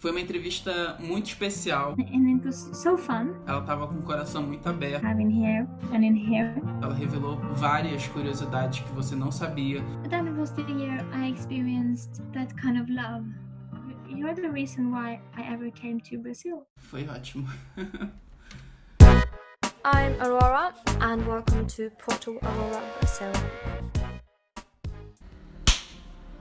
Foi uma entrevista muito especial. And it was so fun Ela estava com o coração muito aberto. having here and in here. Ela revelou várias curiosidades que você não sabia. That was the year I experienced that kind of love. You're the reason why I ever came to Brazil. Foi ótimo. I'm Aurora and welcome to Portal AURORA Brasil.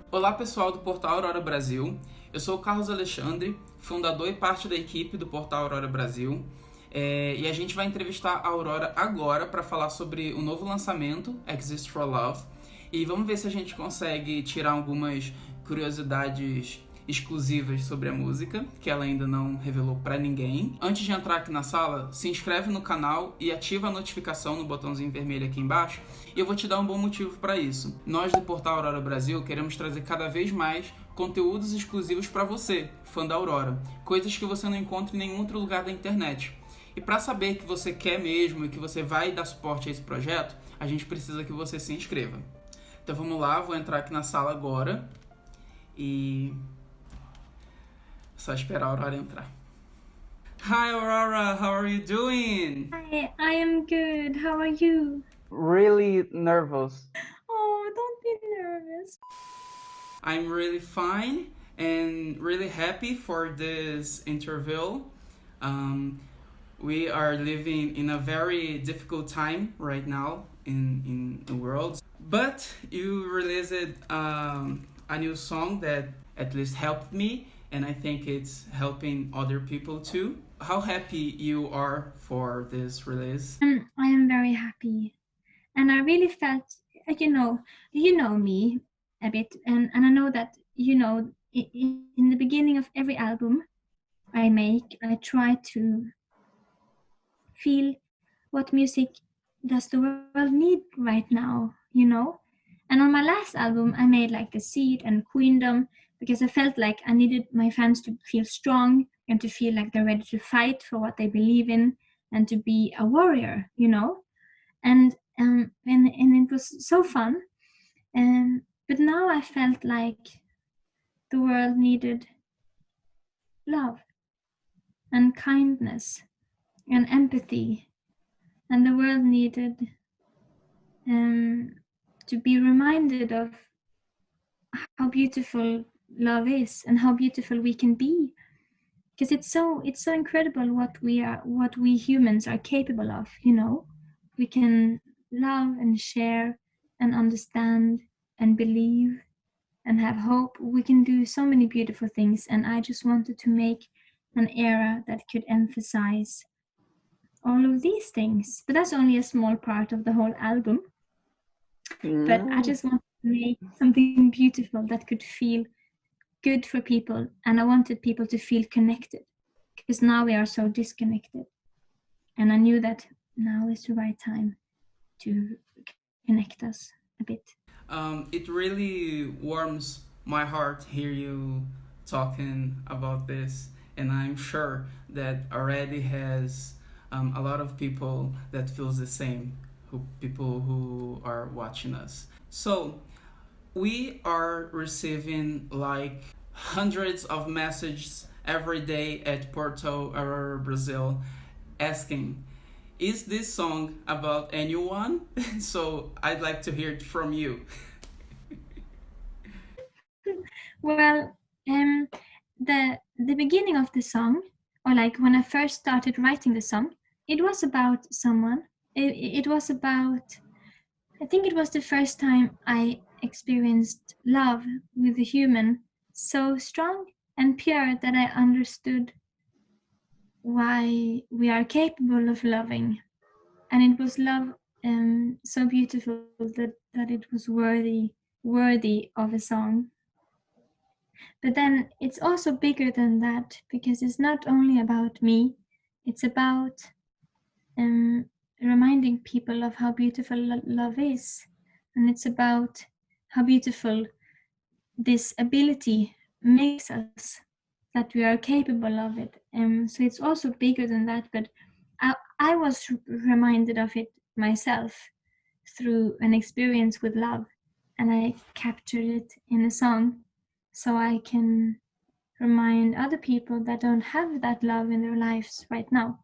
Olá pessoal do Portal AURORA Brasil, eu sou o Carlos Alexandre, fundador e parte da equipe do Portal AURORA Brasil, e a gente vai entrevistar a Aurora agora para falar sobre o novo lançamento, Exist for Love, e vamos ver se a gente consegue tirar algumas curiosidades exclusivas sobre a música, que ela ainda não revelou para ninguém. Antes de entrar aqui na sala, se inscreve no canal e ativa a notificação no botãozinho vermelho aqui embaixo, e eu vou te dar um bom motivo para isso. Nós do Portal AURORA Brasil queremos trazer cada vez mais conteúdos exclusivos para você, fã da Aurora, coisas que você não encontra em nenhum outro lugar da internet. E para saber que você quer mesmo e que você vai dar suporte a esse projeto, a gente precisa que você se inscreva. Então vamos lá, vou entrar aqui na sala agora e só esperar a Aurora entrar. Hi Aurora, how are you doing? Hi, I am good. How are you? Really nervous. Oh, don't be nervous. I'm really fine and really happy for this interview. We are living in a very difficult time right now in the world. But you released a new song that at least helped me, and I think it's helping other people too. How happy you are for this release? I am very happy. And I really felt, you know me a bit, and I know that, in the beginning of every album I make, I try to feel what music does the world need right now, And on my last album, I made like The Seed and Queendom because I felt like I needed my fans to feel strong and to feel like they're ready to fight for what they believe in and to be a warrior, And it was so fun. But now I felt like the world needed love and kindness and empathy, and the world needed to be reminded of how beautiful love is and how beautiful we can be, because it's so incredible what we humans are capable of. We can love and share and understand and believe and have hope. We can do so many beautiful things, and I just wanted to make an era that could emphasize all of these things. But that's only a small part of the whole album. But I just wanted to make something beautiful that could feel good for people, and I wanted people to feel connected, because now we are so disconnected, and I knew that now is the right time to connect us a bit. It really warms my heart to hear you talking about this, and I'm sure that already has a lot of people that feels the same, people who are watching us. So we are receiving like hundreds of messages every day at Portal AURORA Brasil asking, is this song about anyone? So I'd like to hear it from you. Well, the beginning of the song, or like when I first started writing the song, it was about someone. It was about, I think it was the first time I experienced love with a human so strong and pure that I understood why we are capable of loving. And it was love so beautiful that it was worthy of a song. But then it's also bigger than that, because it's not only about me, it's about reminding people of how beautiful love is. And it's about how beautiful this ability makes us, that we are capable of it. So it's also bigger than that, but I was reminded of it myself through an experience with love, and I captured it in a song so I can remind other people that don't have that love in their lives right now.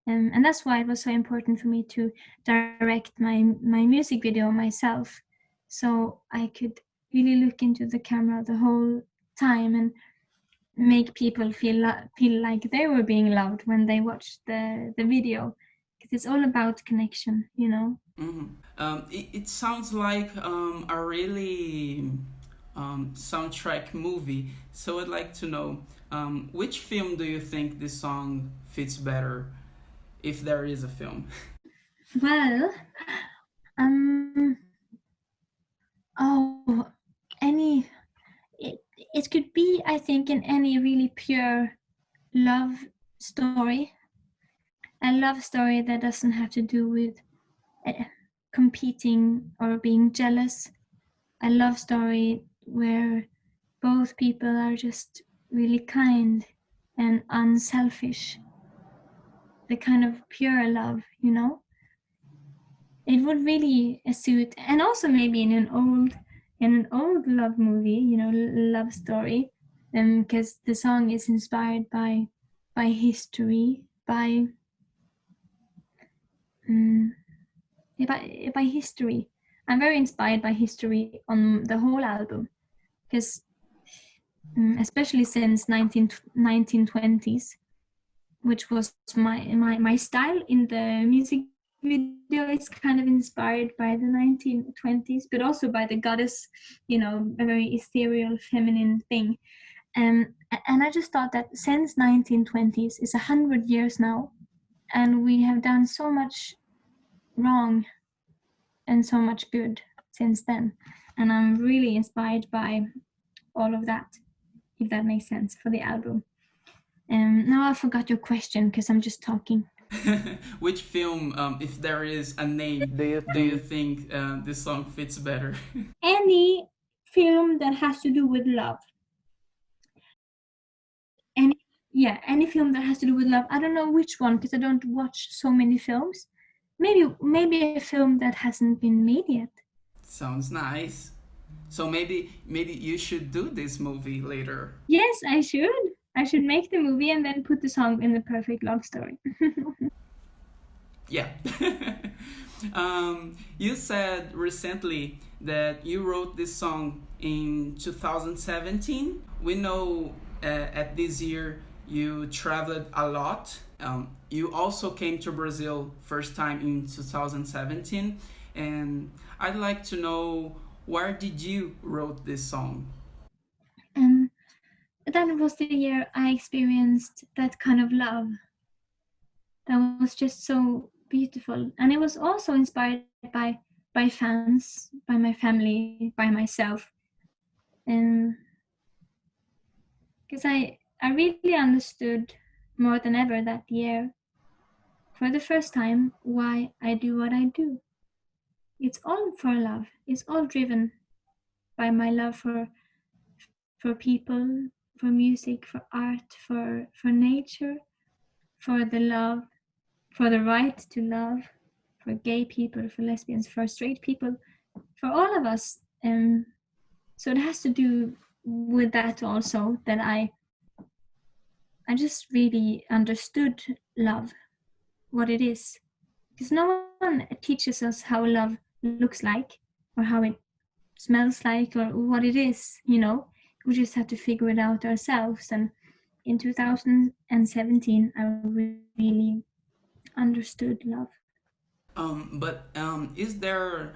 And that's why it was so important for me to direct my music video myself, so I could really look into the camera the whole time and make people feel like they were being loved when they watched the video, because it's all about connection, you know. It sounds like a really soundtrack movie. So I'd like to know, which film do you think this song fits better, if there is a film? Well, oh, any, it could be, I think, in any really pure love story. A love story that doesn't have to do with competing or being jealous. A love story where both people are just really kind and unselfish. The kind of pure love, you know? It would really suit, and also maybe in an old love movie, you know, love story, because the song is inspired by history, by history. I'm very inspired by history on the whole album, because especially since 1920s, which was my style in the music video, is kind of inspired by the 1920s, but also by the goddess, you know, a very ethereal feminine thing. And I just thought that since 1920s is 100 years now, and we have done so much wrong and so much good since then, and I'm really inspired by all of that, if that makes sense, for the album. Now I forgot your question because I'm just talking. Which film, if there is a name, do you think this song fits better? Any film that has to do with love. Any film that has to do with love. I don't know which one, because I don't watch so many films. Maybe a film that hasn't been made yet. Sounds nice. So maybe you should do this movie later. Yes, I should. I should make the movie and then put the song in the perfect love story. Yeah. You said recently that you wrote this song in 2017. We know at this year you traveled a lot. You also came to Brazil first time in 2017, and I'd like to know, where did you wrote this song? That was the year I experienced that kind of love. That was just so beautiful, and it was also inspired by fans, by my family, by myself, and because I really understood more than ever that year, for the first time, why I do what I do. It's all for love. It's all driven by my love for people, for music, for art, for nature, for the love, for the right to love, for gay people, for lesbians, for straight people, for all of us. So it has to do with that also, that I just really understood love, what it is. Because no one teaches us how love looks like, or how it smells like, or what it is, you know. We just have to figure it out ourselves. And in 2017, I really understood love. But is there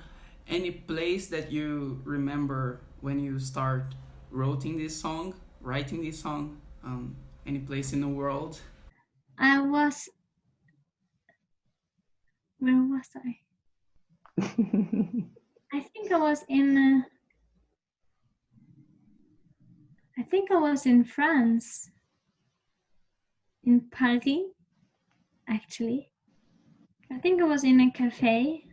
any place that you remember when you start writing this song? Any place in the world? Where was I? I think I was in France, in Paris, actually. I think I was in a cafe.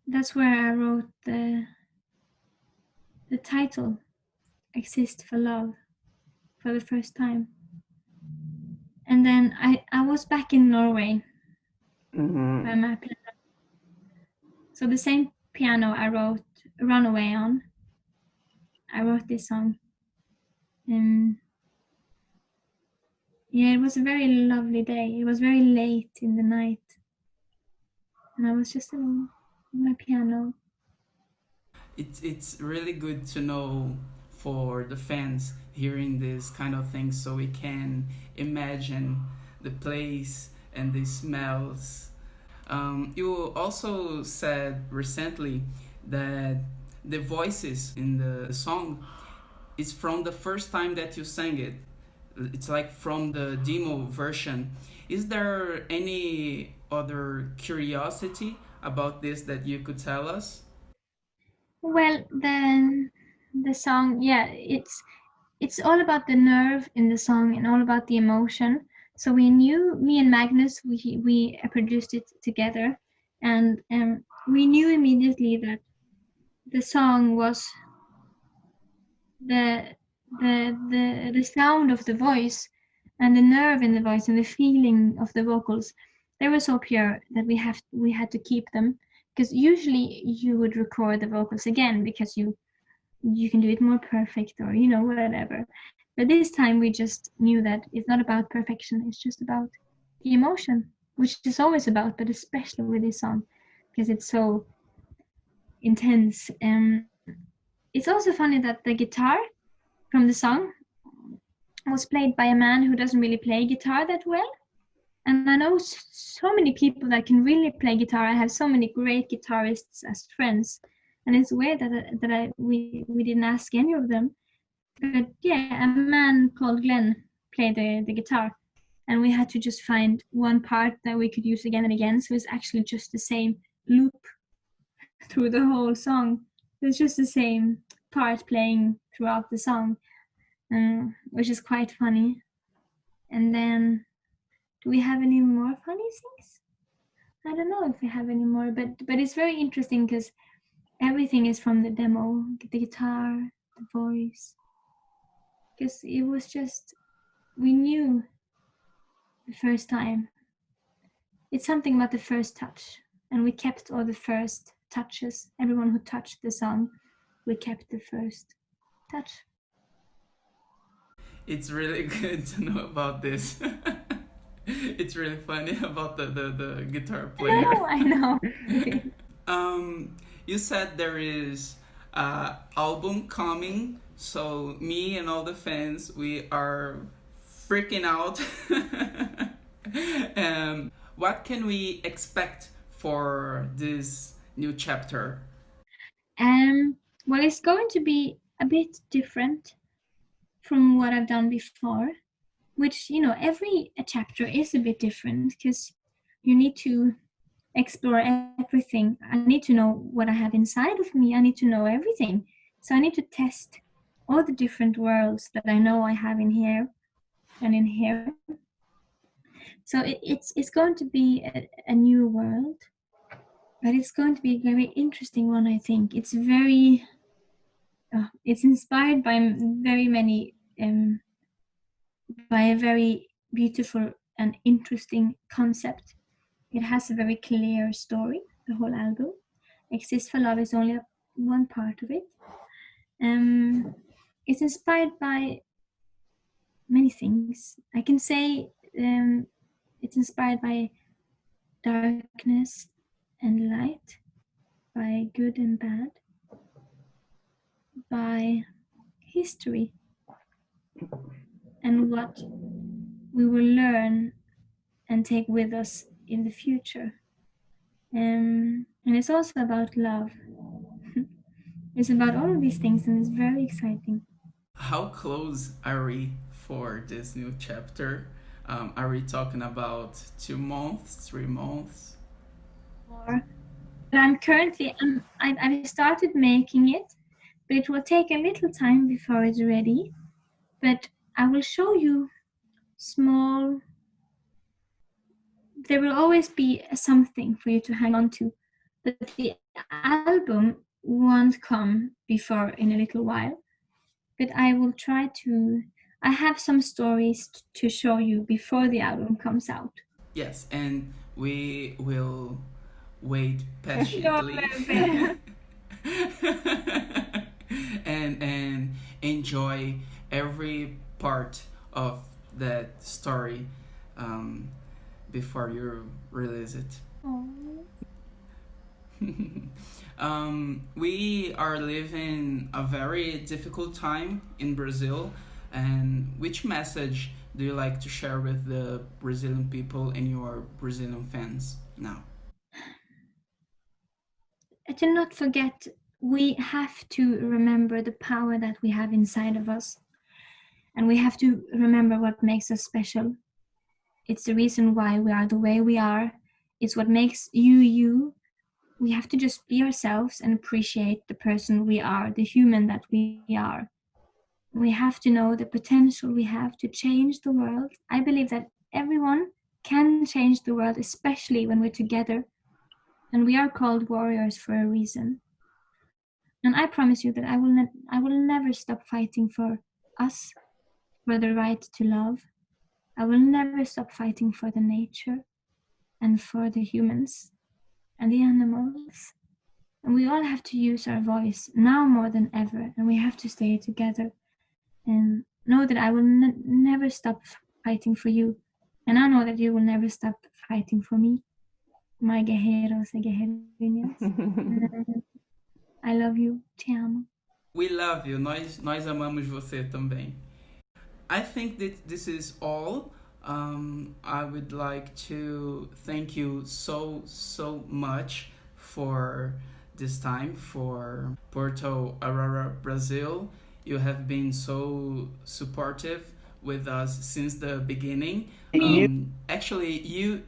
That's where I wrote the title, Exist for Love, for the first time. And then I was back in Norway by my piano. So the same piano I wrote Runaway on. I wrote this song. Yeah, it was a very lovely day. It was very late in the night, and I was just alone with my piano. It's really good to know for the fans hearing this kind of thing, so we can imagine the place and the smells. You also said recently that the voices in the song is from the first time that you sang it. It's like from the demo version. Is there any other curiosity about this that you could tell us? Well, then the song, yeah, it's all about the nerve in the song and all about the emotion. So we knew, me and Magnus, we produced it together, and we knew immediately that the song was the sound of the voice and the nerve in the voice and the feeling of the vocals. They were so pure that we had to keep them, because usually you would record the vocals again because you can do it more perfect, or whatever. But this time we just knew that it's not about perfection, it's just about the emotion, which is always about, but especially with this song because it's so intense. It's also funny that the guitar from the song was played by a man who doesn't really play guitar that well. And I know so many people that can really play guitar. I have so many great guitarists as friends, and it's weird that we didn't ask any of them. But yeah, a man called Glenn played the guitar, and we had to just find one part that we could use again and again. So it's actually just the same loop through the whole song. It's just the same part playing throughout the song, which is quite funny. And then, do we have any more funny things? I don't know if we have any more, but it's very interesting because everything is from the demo, the guitar, the voice, because it was just, we knew the first time. It's something about the first touch, and we kept all the first touches. Everyone who touched the song, we kept the first touch. It's really good to know about this. It's really funny about the guitar player. I know. You said there is an album coming, so me and all the fans, we are freaking out. What can we expect for this new chapter? Well, it's going to be a bit different from what I've done before, which, every chapter is a bit different because you need to explore everything. I need to know what I have inside of me. I need to know everything. So I need to test all the different worlds that I know I have in here and in here. So it's going to be a new world, but it's going to be a very interesting one, I think. It's very, it's inspired by very many, by a very beautiful and interesting concept. It has a very clear story, the whole album. Exist for Love is only one part of it. It's inspired by many things. I can say it's inspired by darkness and light, by good and bad, by history, and what we will learn and take with us in the future. And it's also about love. It's about all of these things, and it's very exciting. How close are we for this new chapter? Are we talking about 2 months, 3 months? More. I'm currently, I've started making it, but it will take a little time before it's ready. But I will show you small, there will always be something for you to hang on to, but the album won't come before in a little while. But I will try to, I have some stories to show you before the album comes out. Yes, and we will wait patiently. and enjoy every part of that story before you release it. We are living a very difficult time in Brazil, and which message do you like to share with the Brazilian people and your Brazilian fans now? To not forget, we have to remember the power that we have inside of us, and we have to remember what makes us special. It's the reason why we are the way we are. It's what makes you you. We have to just be ourselves and appreciate the person we are, the human that we are. We have to know the potential we have to change the world. I believe that everyone can change the world, especially when we're together. And we are called warriors for a reason. And I promise you that I will never stop fighting for us, for the right to love. I will never stop fighting for the nature and for the humans and the animals. And we all have to use our voice now more than ever, and we have to stay together and know that I will never stop fighting for you, and I know that you will never stop fighting for me, my guerreiros e guerreirinhas. I love you, te amo. We love you, nós amamos você também. I think that this is all. I would like to thank you so much for this time, for Portal AURORA Brasil. You have been so supportive with us since the beginning. Actually, you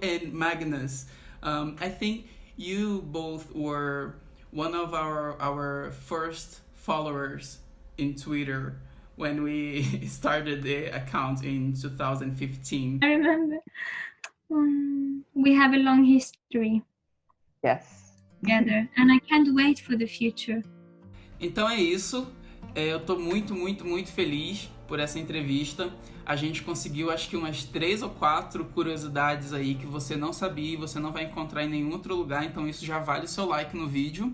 and Magnus, I think you both were one of our first followers in Twitter when we started the account in 2015. I remember. We have a long history. Yes. Together, and I can't wait for the future. Então é isso. Eu tô muito feliz por essa entrevista. A gente conseguiu, acho que umas 3 ou 4 curiosidades aí que você não sabia e você não vai encontrar em nenhum outro lugar. Então isso já vale o seu like no vídeo.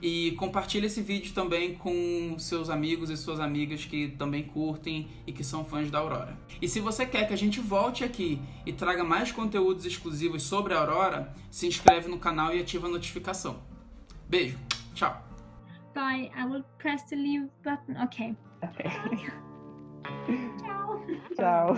E compartilhe esse vídeo também com seus amigos e suas amigas que também curtem e que são fãs da Aurora. E se você quer que a gente volte aqui e traga mais conteúdos exclusivos sobre a Aurora, se inscreve no canal e ativa a notificação. Beijo, tchau! Bye, I will press the leave button. Okay. Okay. Ciao. Ciao.